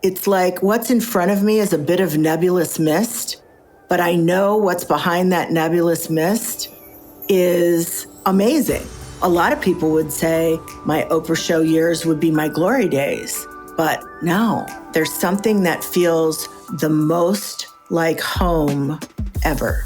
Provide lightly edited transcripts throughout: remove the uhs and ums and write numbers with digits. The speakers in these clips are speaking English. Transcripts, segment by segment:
It's like what's in front of me is a bit of nebulous mist, but I know what's behind that nebulous mist is amazing. A lot of people would say my Oprah show years would be my glory days, but no, there's something that feels the most like home ever.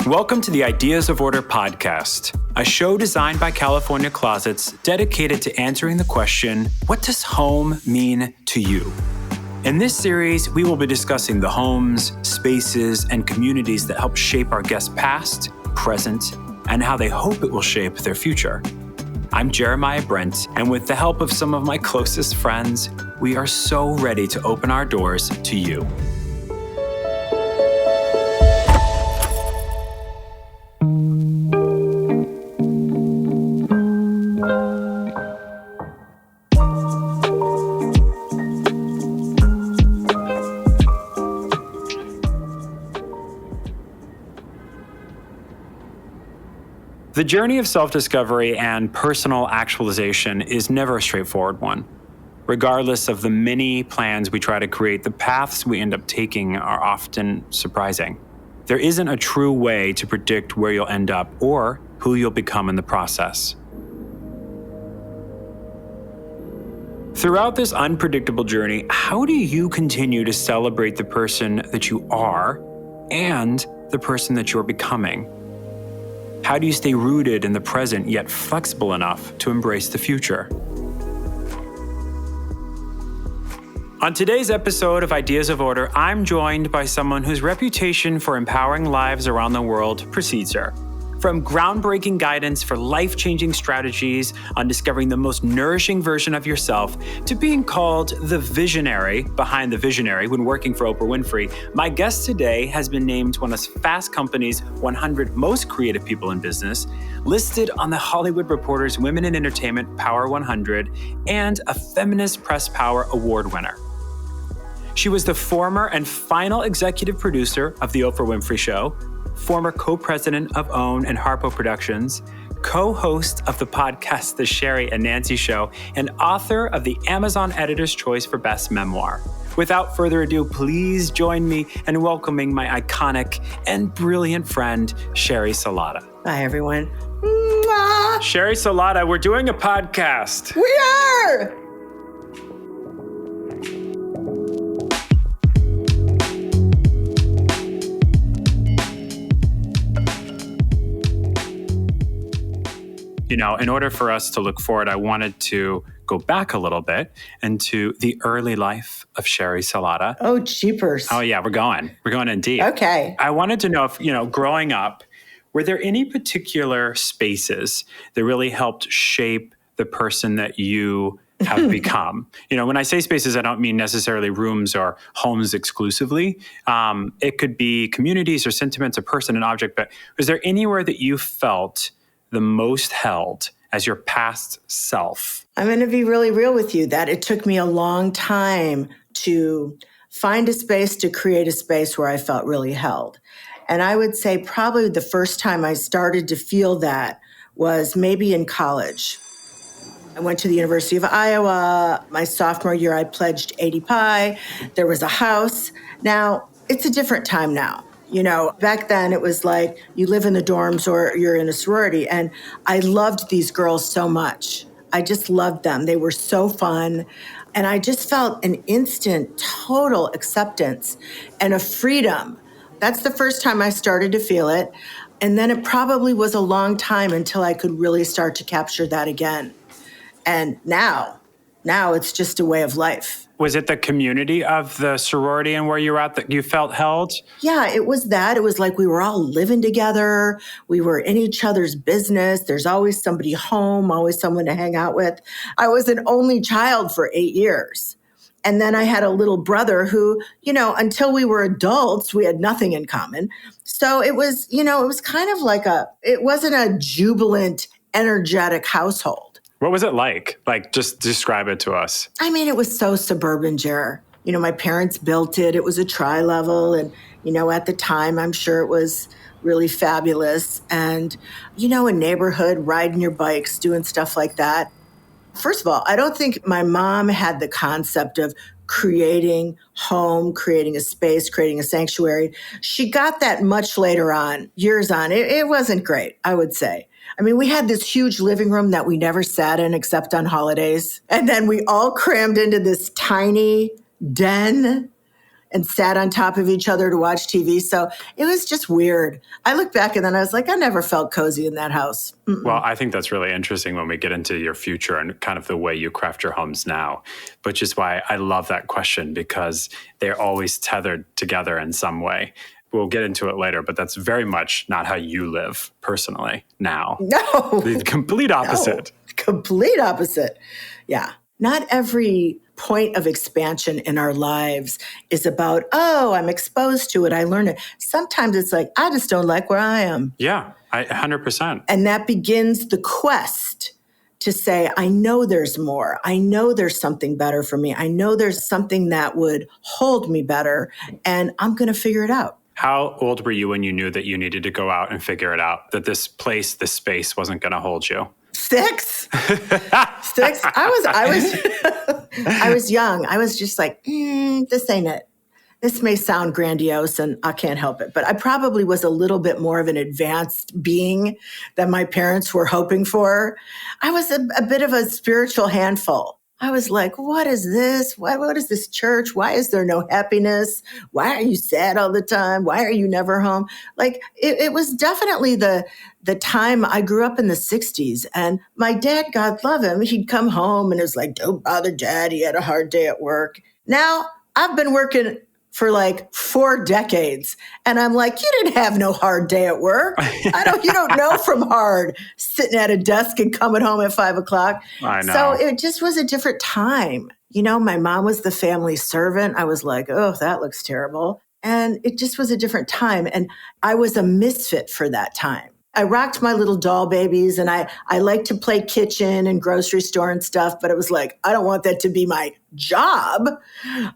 Welcome to the Ideas of Order podcast, a show designed by California Closets dedicated to answering the question, what does home mean to you? In this series, we will be discussing the homes, spaces, and communities that help shape our guests' past, present, and how they hope it will shape their future. I'm Jeremiah Brent, and with the help of some of my closest friends, we are so ready to open our doors to you. The journey of self-discovery and personal actualization is never a straightforward one. Regardless of the many plans we try to create, the paths we end up taking are often surprising. There isn't a true way to predict where you'll end up or who you'll become in the process. Throughout this unpredictable journey, how do you continue to celebrate the person that you are and the person that you're becoming? How do you stay rooted in the present yet flexible enough to embrace the future? On today's episode of Ideas of Order, I'm joined by someone whose reputation for empowering lives around the world precedes her. From groundbreaking guidance for life-changing strategies on discovering the most nourishing version of yourself to being called the visionary behind the visionary when working for Oprah Winfrey, my guest today has been named one of Fast Company's 100 most creative people in business, listed on the Hollywood Reporter's Women in Entertainment Power 100, and a Feminist Press Power Award winner. She was the former and final executive producer of The Oprah Winfrey Show, former co-president of OWN and Harpo Productions, co-host of the podcast The Sheri and Nancy Show, and author of the Amazon Editor's Choice for Best Memoir. Without further ado, please join me in welcoming my iconic and brilliant friend, Sheri Salata. Hi, everyone. Sheri Salata, we're doing a podcast. We are! You know, in order for us to look forward, I wanted to go back a little bit into the early life of Sheri Salata. Oh, jeepers. Oh, yeah, we're going in deep. Okay. I wanted to know if, growing up, were there any particular spaces that really helped shape the person that you have become? When I say spaces, I don't mean necessarily rooms or homes exclusively. It could be communities or sentiments, a person, an object. But was there anywhere that you felt the most held as your past self? I'm going to be really real with you that it took me a long time to find a space, to create a space where I felt really held. And I would say probably the first time I started to feel that was maybe in college. I went to the University of Iowa. My sophomore year, I pledged 80 Pi. There was a house. Now, it's a different time now. Back then it was like you live in the dorms or you're in a sorority. And I loved these girls so much. I just loved them. They were so fun. And I just felt an instant total acceptance and a freedom. That's the first time I started to feel it. And then it probably was a long time until I could really start to capture that again. And now it's just a way of life. Was it the community of the sorority and where you were at that you felt held? Yeah, it was that. It was like we were all living together. We were in each other's business. There's always somebody home, always someone to hang out with. I was an only child for 8 years. And then I had a little brother who, until we were adults, we had nothing in common. So it was, it was kind of like it wasn't a jubilant, energetic household. What was it like? Just describe it to us. I mean, it was so suburban, Jer. My parents built it. It was a tri-level. And, at the time, I'm sure it was really fabulous. And, a neighborhood, riding your bikes, doing stuff like that. First of all, I don't think my mom had the concept of creating home, creating a space, creating a sanctuary. She got that much later on, years on. It wasn't great, I would say. I mean, we had this huge living room that we never sat in except on holidays. And then we all crammed into this tiny den and sat on top of each other to watch TV. So it was just weird. I look back and then I was like, I never felt cozy in that house. Well, I think that's really interesting when we get into your future and kind of the way you craft your homes now, which is why I love that question, because they're always tethered together in some way. We'll get into it later, but that's very much not how you live personally now. No. The complete opposite. No. Complete opposite. Yeah. Not every point of expansion in our lives is about, oh, I'm exposed to it, I learned it. Sometimes it's like, I just don't like where I am. Yeah, 100%. And that begins the quest to say, I know there's more. I know there's something better for me. I know there's something that would hold me better, and I'm going to figure it out. How old were you when you knew that you needed to go out and figure it out, that this place, this space wasn't going to hold you? 6. 6. I was young. I was just like, this ain't it. This may sound grandiose and I can't help it, but I probably was a little bit more of an advanced being than my parents were hoping for. I was a bit of a spiritual handful. I was like, what is this? What is this church? Why is there no happiness? Why are you sad all the time? Why are you never home? Like, it was definitely the time. I grew up in the 60s, and my dad, God love him, he'd come home and it was like, don't bother Dad. He had a hard day at work. Now I've been working for like 4 decades. And I'm like, you didn't have no hard day at work. You don't know from hard, sitting at a desk and coming home at 5 o'clock. I know. So it just was a different time. My mom was the family servant. I was like, oh, that looks terrible. And it just was a different time. And I was a misfit for that time. I rocked my little doll babies, and I liked to play kitchen and grocery store and stuff, but it was like, I don't want that to be my job.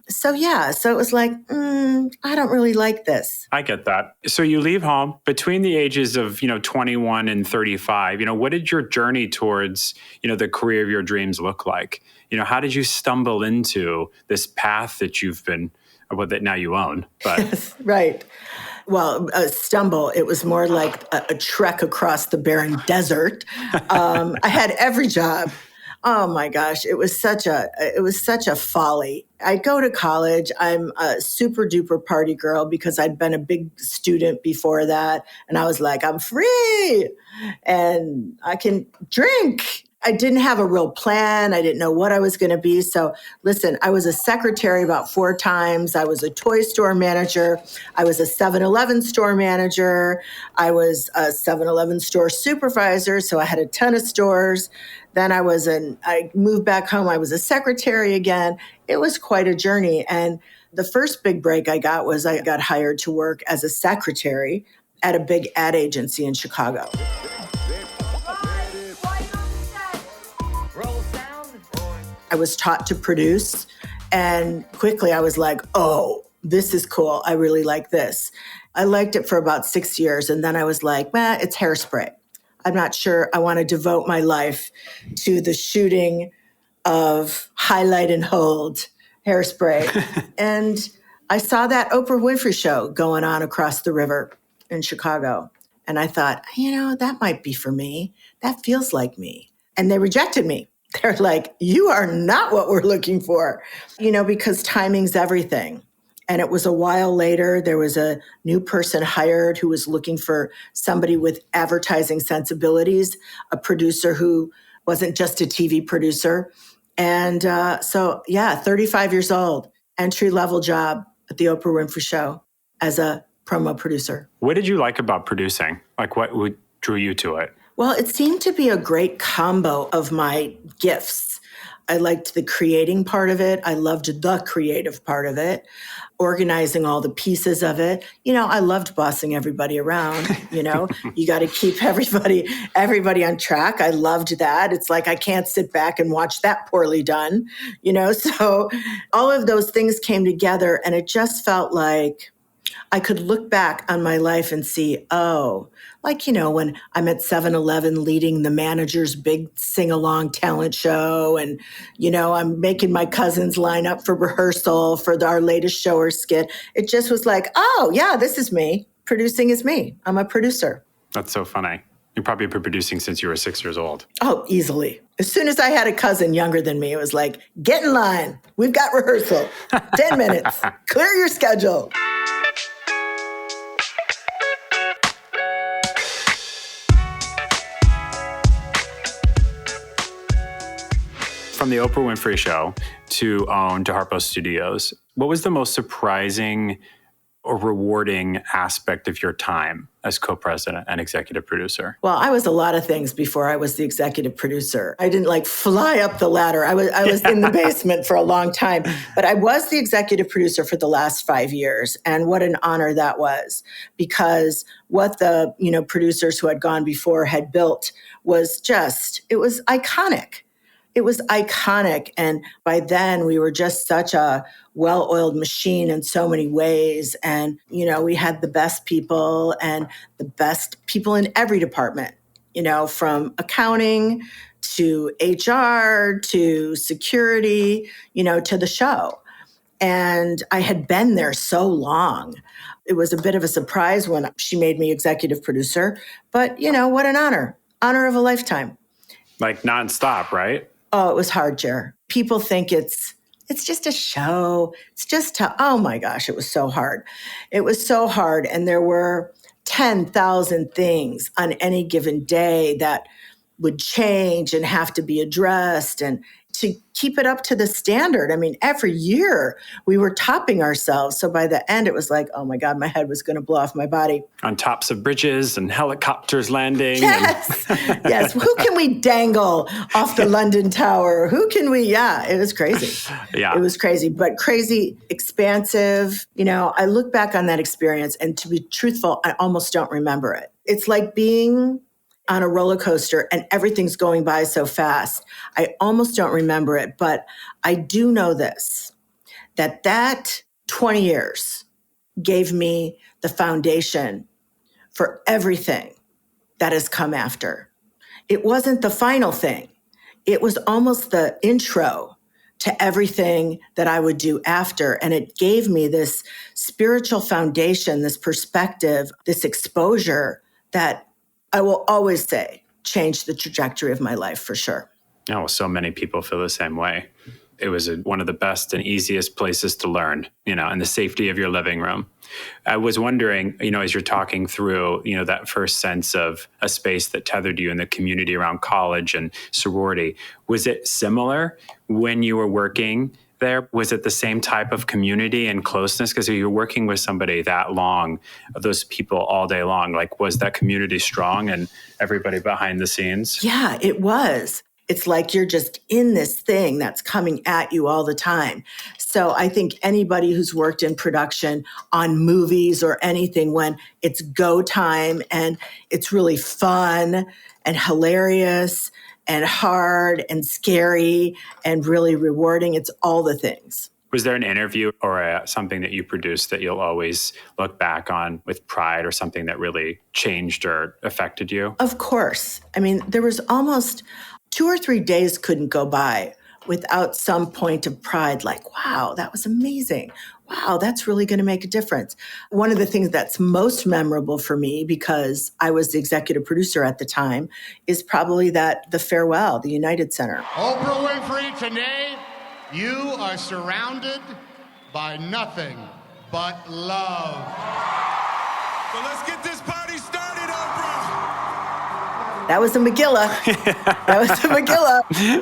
So it was like, I don't really like this. I get that. So you leave home between the ages of, 21 and 35. What did your journey towards, the career of your dreams look like? How did you stumble into this path that you've been, that now you own? But yes, right. Well, a stumble. It was more like a trek across the barren desert. I had every job. Oh my gosh, it was such a folly. I go to college. I'm a super duper party girl because I'd been a big student before that, and I was like, I'm free and I can drink. I didn't have a real plan. I didn't know what I was going to be. So listen, I was a secretary about 4 times. I was a toy store manager. I was a 7-Eleven store manager. I was a 7-Eleven store supervisor. So I had a ton of stores. Then I moved back home. I was a secretary again. It was quite a journey. And the first big break I got was I got hired to work as a secretary at a big ad agency in Chicago. I was taught to produce, and quickly I was like, oh, this is cool. I really like this. I liked it for about 6 years, and then I was like, it's hairspray. I'm not sure I want to devote my life to the shooting of highlight and hold hairspray. And I saw that Oprah Winfrey show going on across the river in Chicago. And I thought, that might be for me. That feels like me. And they rejected me. They're like, you are not what we're looking for, because timing's everything. And it was a while later, there was a new person hired who was looking for somebody with advertising sensibilities, a producer who wasn't just a TV producer. And 35 years old, entry-level job at the Oprah Winfrey Show as a promo producer. What did you like about producing? Like, what drew you to it? Well, it seemed to be a great combo of my gifts. I liked the creating part of it. I loved the creative part of it, organizing all the pieces of it. I loved bossing everybody around. You got to keep everybody on track. I loved that. It's like I can't sit back and watch that poorly done. So all of those things came together, and it just felt like I could look back on my life and see, oh, like, when I'm at 7-Eleven leading the manager's big sing-along talent show and, I'm making my cousins line up for rehearsal for our latest show or skit. It just was like, oh, yeah, this is me. Producing is me. I'm a producer. That's so funny. You've probably been producing since you were 6 years old. Oh, easily. As soon as I had a cousin younger than me, it was like, get in line. We've got rehearsal. 10 minutes. Clear your schedule. From the Oprah Winfrey Show to Harpo Studios, what was the most surprising or rewarding aspect of your time as co-president and executive producer? Well, I was a lot of things before I was the executive producer. I didn't fly up the ladder. I was in the basement for a long time, but I was the executive producer for the last 5 years. And what an honor that was, because what the, producers who had gone before had built was it was iconic. It was iconic. And by then we were just such a well-oiled machine in so many ways. And, we had the best people and the best people in every department, from accounting to HR to security, to the show. And I had been there so long. It was a bit of a surprise when she made me executive producer, but what an honor of a lifetime. Like nonstop, right? Oh, it was hard, Jer. People think it's just a show. It's just, oh my gosh, it was so hard. It was so hard. And there were 10,000 things on any given day that would change and have to be addressed. And to keep it up to the standard, every year we were topping ourselves. So by the end, it was like, oh my God, my head was going to blow off my body. On tops of bridges and helicopters landing. Yes, yes. Who can we dangle off the London Tower? Who can we? Yeah, it was crazy. Yeah. It was crazy, but crazy, expansive. I look back on that experience, and to be truthful, I almost don't remember it. It's like being on a roller coaster and everything's going by so fast. I almost don't remember it, but I do know this, that 20 years gave me the foundation for everything that has come after. It wasn't the final thing. It was almost the intro to everything that I would do after. And it gave me this spiritual foundation, this perspective, this exposure that I will always say changed the trajectory of my life for sure. Oh, so many people feel the same way. It was one of the best and easiest places to learn, in the safety of your living room. I was wondering, as you're talking through, that first sense of a space that tethered you in the community around college and sorority, was it similar when you were working there? Was it the same type of community and closeness? Because you're working with somebody that long, those people all day long, was that community strong and everybody behind the scenes? Yeah, it was. It's like you're just in this thing that's coming at you all the time. So I think anybody who's worked in production on movies or anything, when it's go time and it's really fun and hilarious and hard and scary and really rewarding, it's all the things. Was there an interview or something that you produced that you'll always look back on with pride, or something that really changed or affected you? Of course. There was almost 2 or 3 days couldn't go by without some point of pride, like, wow, that was amazing. Wow, that's really going to make a difference. One of the things that's most memorable for me, because I was the executive producer at the time, is probably the farewell, the United Center. Oprah Winfrey, today you are surrounded by nothing but love. So let's get this party started, Oprah. That was a Megillah.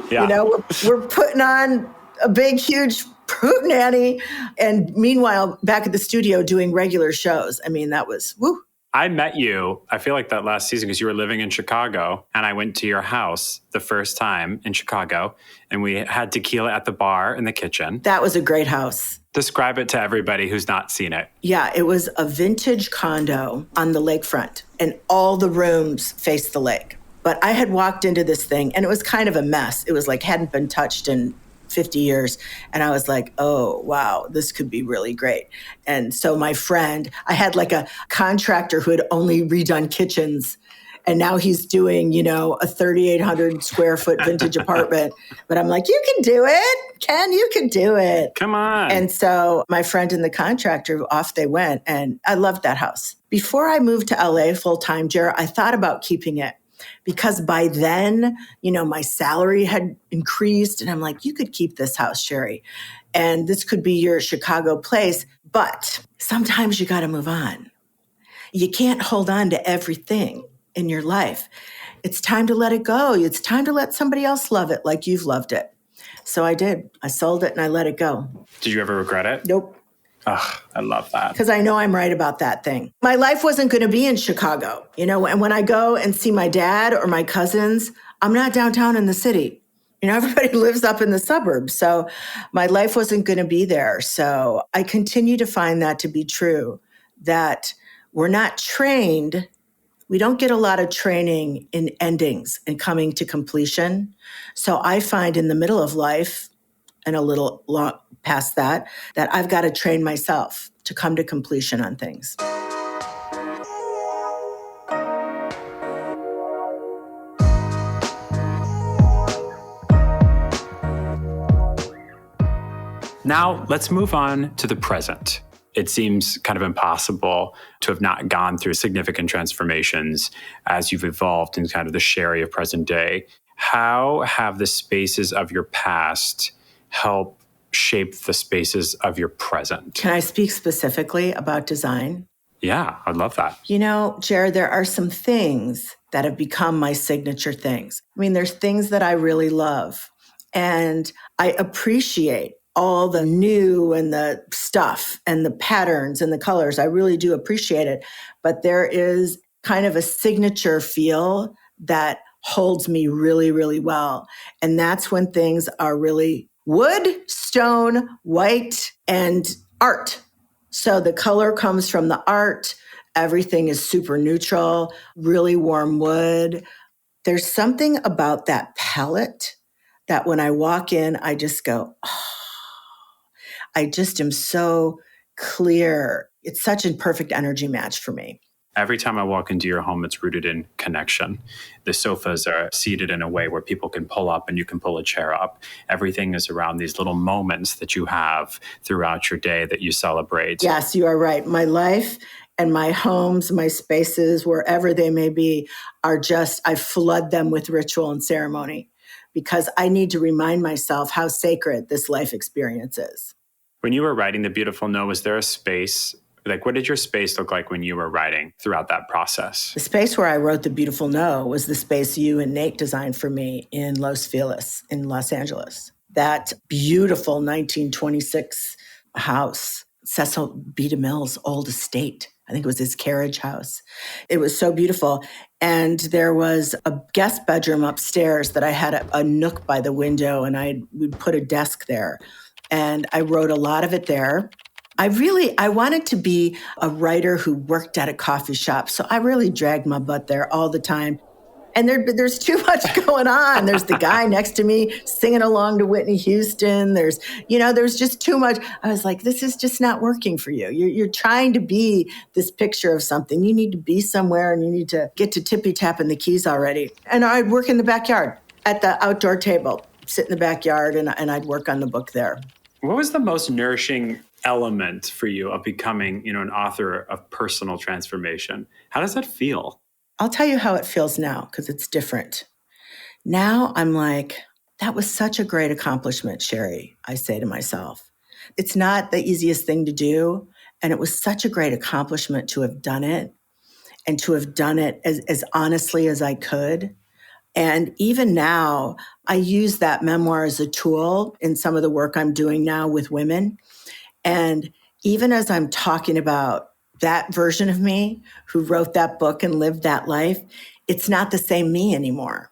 Yeah. We're putting on a big, huge hootenanny. And meanwhile, back at the studio doing regular shows. That was, woo. I met you, I feel like that last season, because you were living in Chicago, and I went to your house the first time in Chicago, and we had tequila at the bar in the kitchen. That was a great house. Describe it to everybody who's not seen it. Yeah, it was a vintage condo on the lakefront, and all the rooms faced the lake. But I had walked into this thing, and it was kind of a mess. It was like hadn't been touched in 50 years. And I was like, oh, wow, this could be really great. And so my friend, I had like a contractor who had only redone kitchens. And now he's doing, a 3,800 square foot vintage apartment. But I'm like, you can do it. Ken, you can do it. Come on. And so my friend and the contractor, off they went. And I loved that house. Before I moved to LA full time, Jared, I thought about keeping it because by then, my salary had increased. And I'm like, you could keep this house, Sheri. And this could be your Chicago place. But sometimes you got to move on. You can't hold on to everything in your life. It's time to let it go. It's time to let somebody else love it like you've loved it. So I did. I sold it and I let it go. Did you ever regret it? Nope. Oh, I love that. Because I know I'm right about that thing. My life wasn't going to be in Chicago. And when I go and see my dad or my cousins, I'm not downtown in the city. Everybody lives up in the suburbs. So my life wasn't going to be there. So I continue to find that to be true, that we're not trained. We don't get a lot of training in endings and coming to completion. So I find in the middle of life and a little long past that I've got to train myself to come to completion on things. Now let's move on to the present. It seems kind of impossible to have not gone through significant transformations as you've evolved in kind of the Sheri of present day. How have the spaces of your past helped shape the spaces of your present? Can I speak specifically about design? Yeah, I'd love that. Jared, there are some things that have become my signature things. There's things that I really love, and I appreciate all the new and the stuff and the patterns and the colors. I really do appreciate it. But there is kind of a signature feel that holds me really, really well. And that's when things are really wood, stone, white, and art. So the color comes from the art. Everything is super neutral, really warm wood. There's something about that palette that when I walk in, I just go, oh, I just am so clear. It's such a perfect energy match for me. Every time I walk into your home, it's rooted in connection. The sofas are seated in a way where people can pull up and you can pull a chair up. Everything is around these little moments that you have throughout your day that you celebrate. Yes, you are right. My life and my homes, my spaces, wherever they may be, I flood them with ritual and ceremony because I need to remind myself how sacred this life experience is. When you were writing The Beautiful No, was there a space? What did your space look like when you were writing throughout that process? The space where I wrote The Beautiful No was the space you and Nate designed for me in Los Feliz in Los Angeles. That beautiful 1926 house, Cecil B. DeMille's old estate. I think it was his carriage house. It was so beautiful. And there was a guest bedroom upstairs that I had a nook by the window, and we'd put a desk there. And I wrote a lot of it there. I wanted to be a writer who worked at a coffee shop. So I really dragged my butt there all the time. And there's too much going on. There's the guy next to me singing along to Whitney Houston. There's just too much. I was like, this is just not working for you. You're trying to be this picture of something. You need to be somewhere and you need to get to tippy tapping the keys already. And I'd work in the backyard at the outdoor table, sit in the backyard and I'd work on the book there. What was the most nourishing element for you of becoming, an author of personal transformation? How does that feel? I'll tell you how it feels now, because it's different. Now I'm like, that was such a great accomplishment, Sheri, I say to myself. It's not the easiest thing to do. And it was such a great accomplishment to have done it and to have done it as honestly as I could. And even now, I use that memoir as a tool in some of the work I'm doing now with women. And even as I'm talking about that version of me who wrote that book and lived that life, it's not the same me anymore.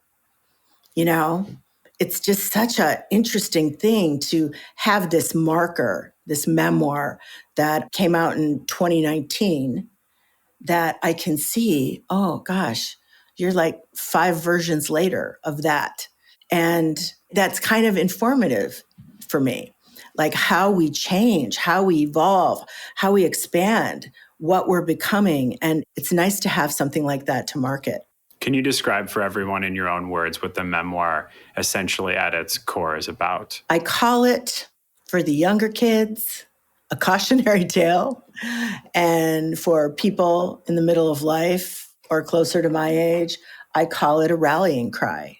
It's just such an interesting thing to have this marker, this memoir that came out in 2019 that I can see, oh gosh, you're like 5 versions later of that. And that's kind of informative for me, like how we change, how we evolve, how we expand, what we're becoming. And it's nice to have something like that to market. Can you describe for everyone in your own words what the memoir essentially at its core is about? I call it, for the younger kids, a cautionary tale. And for people in the middle of life or closer to my age, I call it a rallying cry.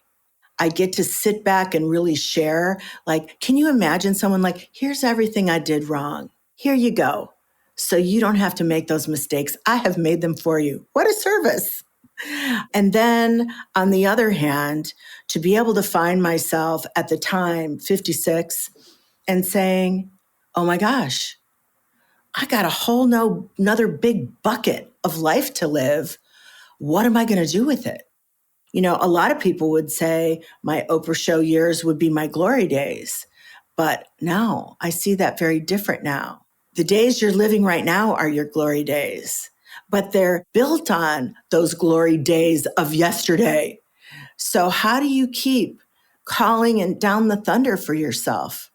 I get to sit back and really share. Like, can you imagine someone like, here's everything I did wrong. Here you go. So you don't have to make those mistakes. I have made them for you. What a service. And then on the other hand, to be able to find myself at the time, 56, and saying, oh my gosh, I got a whole another big bucket of life to live. What am I going to do with it? You know, a lot of people would say my Oprah show years would be my glory days. But no, I see that very different now. The days you're living right now are your glory days, but they're built on those glory days of yesterday. So how do you keep calling and down the thunder for yourself?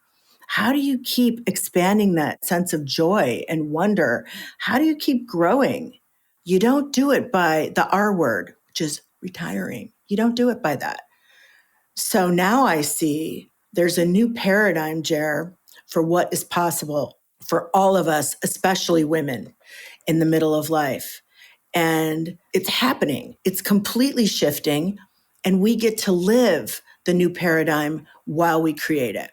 How do you keep expanding that sense of joy and wonder? How do you keep growing? You don't do it by the R word, which is retiring. You don't do it by that. So now I see there's a new paradigm, Jer, for what is possible for all of us, especially women in the middle of life. And it's happening. It's completely shifting. And we get to live the new paradigm while we create it.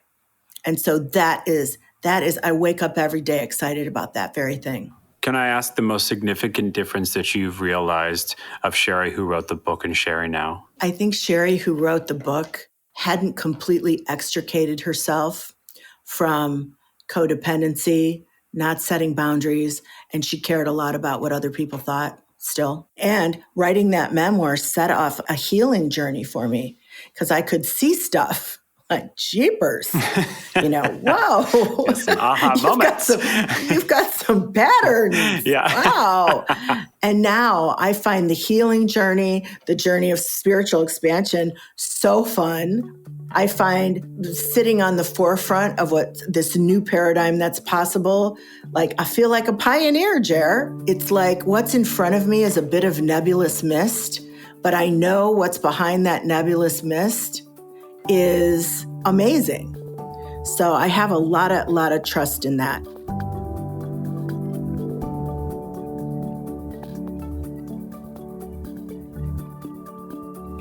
And so that is, I wake up every day excited about that very thing. Can I ask the most significant difference that you've realized of Sheri, who wrote the book, and Sheri now? I think Sheri, who wrote the book, hadn't completely extricated herself from codependency, not setting boundaries, and she cared a lot about what other people thought still. And writing that memoir set off a healing journey for me because I could see stuff. Like, jeepers, you know, whoa. Some aha moments. You've got some patterns. Yeah. Wow. And now I find the healing journey, the journey of spiritual expansion, so fun. I find sitting on the forefront of what this new paradigm that's possible, like I feel like a pioneer, Jer. It's like what's in front of me is a bit of nebulous mist, but I know what's behind that nebulous mist is amazing. So I have a lot of trust in that.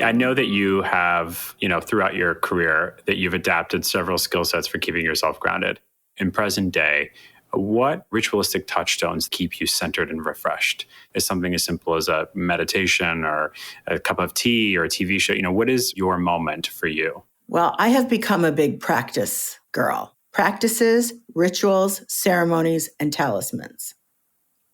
I know that you have, throughout your career, that you've adapted several skill sets for keeping yourself grounded. In present day, what ritualistic touchstones keep you centered and refreshed? Is something as simple as a meditation or a cup of tea or a TV show? What is your moment for you? Well, I have become a big practice girl. Practices, rituals, ceremonies, and talismans.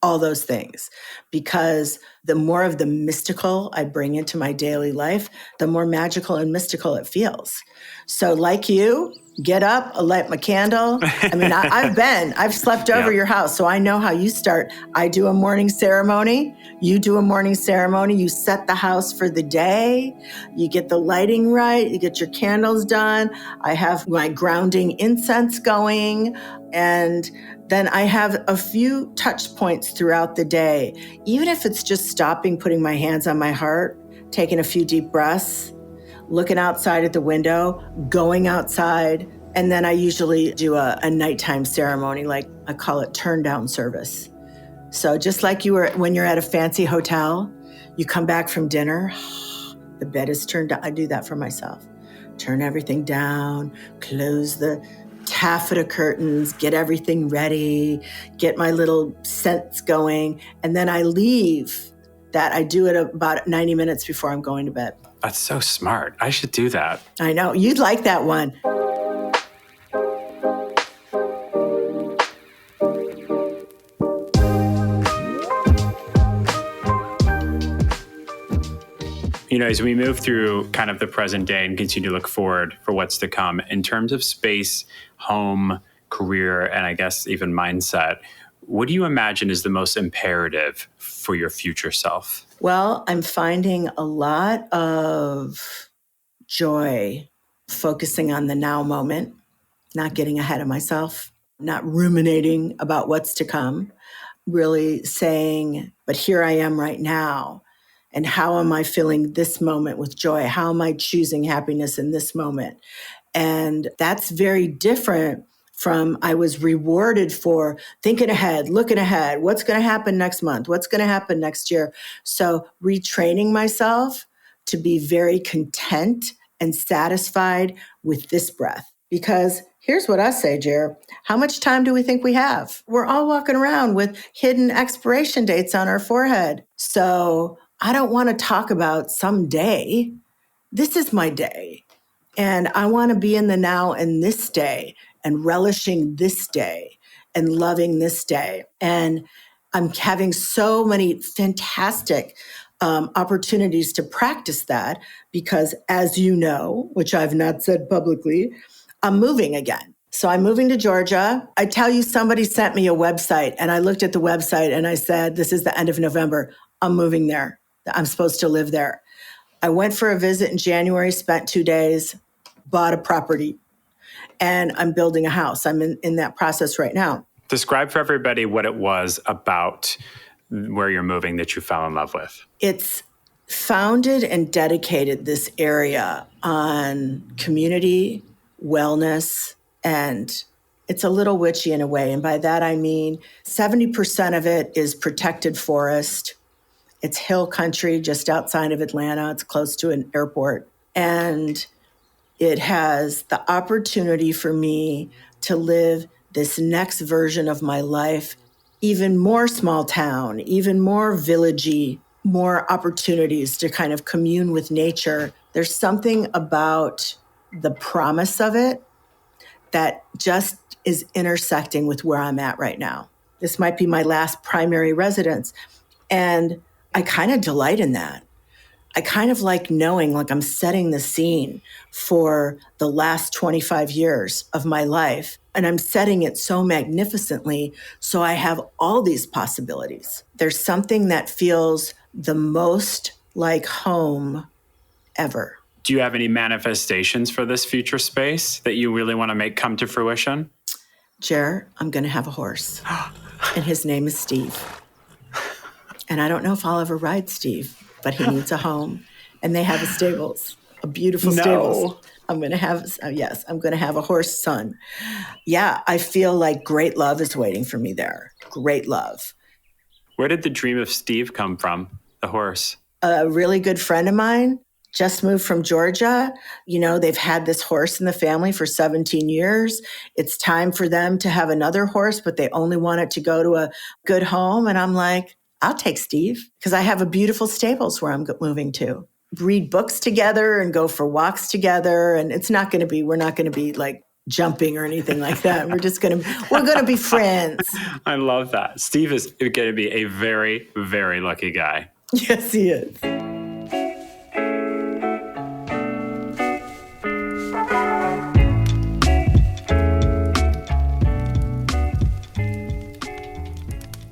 All those things. Because the more of the mystical I bring into my daily life, the more magical and mystical it feels. So like you, get up, I light my candle. I mean, I've slept over your house, so I know how you start. I do a morning ceremony. You do a morning ceremony. You set the house for the day. You get the lighting right. You get your candles done. I have my grounding incense going. And then I have a few touch points throughout the day. Even if it's just stopping, putting my hands on my heart, taking a few deep breaths, looking outside at the window, going outside. And then I usually do a nighttime ceremony, like I call it turn down service. So just like when you're at a fancy hotel, you come back from dinner, the bed is turned down. I do that for myself. Turn everything down, close the taffeta curtains, get everything ready, get my little scents going. And then I leave that. I do it about 90 minutes before I'm going to bed. That's so smart. I should do that. I know. You'd like that one. As we move through kind of the present day and continue to look forward for what's to come, in terms of space, home, career, and I guess even mindset, what do you imagine is the most imperative for your future self? Well, I'm finding a lot of joy focusing on the now moment not getting ahead of myself, not ruminating about what's to come, really saying, but here I am right now. And how am I feeling this moment with joy? How am I choosing happiness in this moment? And that's very different from I was rewarded for thinking ahead, looking ahead, what's going to happen next month, what's going to happen next year. So retraining myself to be very content and satisfied with this breath. Because here's what I say, Jer. How much time do we think we have? We're all walking around with hidden expiration dates on our forehead. So I don't want to talk about someday. This is my day. And I want to be in the now and this day and relishing this day and loving this day. And I'm having so many fantastic opportunities to practice that because, as you know, which I've not said publicly, I'm moving again. So I'm moving to Georgia. I tell you, somebody sent me a website and I looked at the website and I said, this is the end of November. I'm moving there. I'm supposed to live there. I went for a visit in January, spent 2 days, bought a property, and I'm building a house. I'm in that process right now. Describe for everybody what it was about where you're moving that you fell in love with. It's founded and dedicated this area on community, wellness, and it's a little witchy in a way. And by that, I mean 70% of it is protected forest. It's hill country just outside of Atlanta. It's close to an airport. And it has the opportunity for me to live this next version of my life, even more small town, even more villagey, more opportunities to kind of commune with nature. There's something about the promise of it that just is intersecting with where I'm at right now. This might be my last primary residence. And I kind of delight in that. I kind of like knowing like I'm setting the scene for the last 25 years of my life. And I'm setting it so magnificently. So I have all these possibilities. There's something that feels the most like home ever. Do you have any manifestations for this future space that you really want to make come to fruition? Jer, I'm going to have a horse. And his name is Steve. And I don't know if I'll ever ride Steve, but he needs a home. And they have a stables, a beautiful stables. I'm going to have, yes, I'm going to have a horse son. Yeah, I feel like great love is waiting for me there. Great love. Where did the dream of Steve come from, the horse? A really good friend of mine just moved from Georgia. You know, they've had this horse in the family for 17 years. It's time for them to have another horse, but they only want it to go to a good home. And I'm like, I'll take Steve because I have a beautiful stables where I'm moving to. Read books together and go for walks together. And we're not going to be like jumping or anything like that. We're going to be friends. I love that. Steve is going to be a very, very lucky guy. Yes, he is.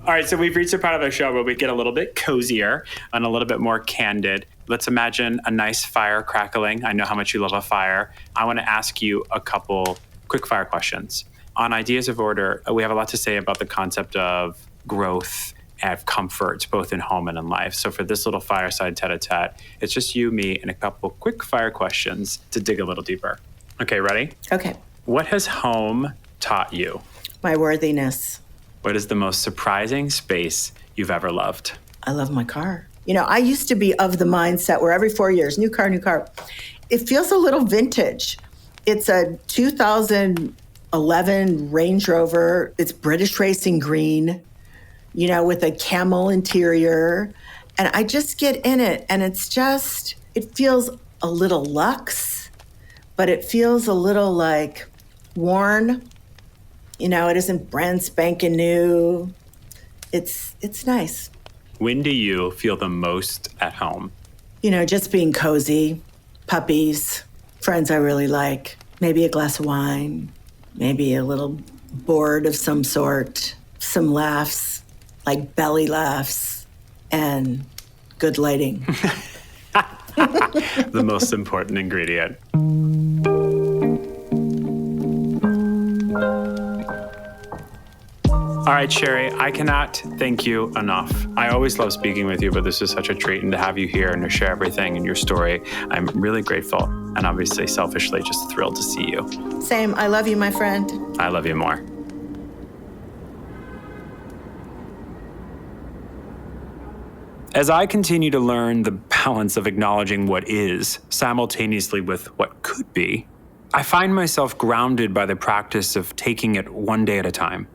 All right, so we've reached a part of the show where we get a little bit cozier and a little bit more candid. Let's imagine a nice fire crackling. I know how much you love a fire. I want to ask you a couple quick fire questions. On Ideas of Order, we have a lot to say about the concept of growth and comfort, both in home and in life. So for this little fireside tete-a-tete, it's just you, me, and a couple quick fire questions to dig a little deeper. Okay, ready? Okay. What has home taught you? My worthiness. What is the most surprising space you've ever loved? I love my car. You know, I used to be of the mindset where every 4 years, new car. It feels a little vintage. It's a 2011 Range Rover. It's British Racing green, you know, with a camel interior. And I just get in it and it feels a little luxe, but it feels a little like worn. You know, it isn't brand spanking new. It's nice. When do you feel the most at home? You know, just being cozy, puppies, friends I really like, maybe a glass of wine, maybe a little board of some sort, some laughs, like belly laughs, and good lighting. The most important ingredient. All right, Sheri, I cannot thank you enough. I always love speaking with you, but this is such a treat, and to have you here and to share everything in your story, I'm really grateful and obviously selfishly just thrilled to see you. Same. I love you, my friend. I love you more. As I continue to learn the balance of acknowledging what is simultaneously with what could be, I find myself grounded by the practice of taking it one day at a time.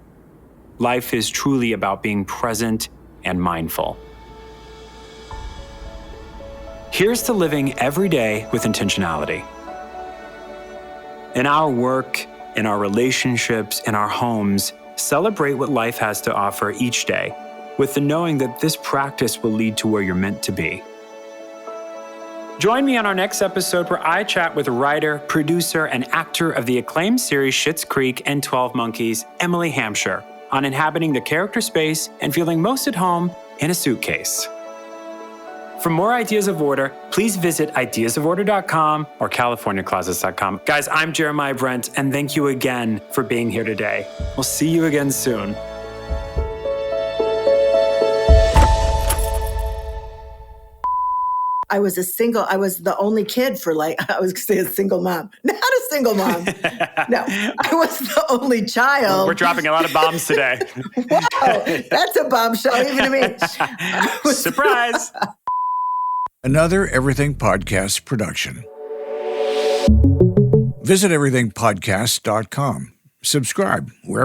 Life is truly about being present and mindful. Here's to living every day with intentionality. In our work, in our relationships, in our homes, celebrate what life has to offer each day, with the knowing that this practice will lead to where you're meant to be. Join me on our next episode where I chat with writer, producer, and actor of the acclaimed series Schitt's Creek and 12 Monkeys, Emily Hampshire, on inhabiting the character space and feeling most at home in a suitcase. For more Ideas of Order, please visit ideasoforder.com or californiaclosets.com. Guys, I'm Jeremiah Brent, and thank you again for being here today. We'll see you again soon. I was the only kid for I was going to say a single mom. Not a single mom. No, I was the only child. We're dropping a lot of bombs today. Wow, that's a bombshell even to me. Surprise! Another Everything Podcast production. Visit everythingpodcast.com. Subscribe wherever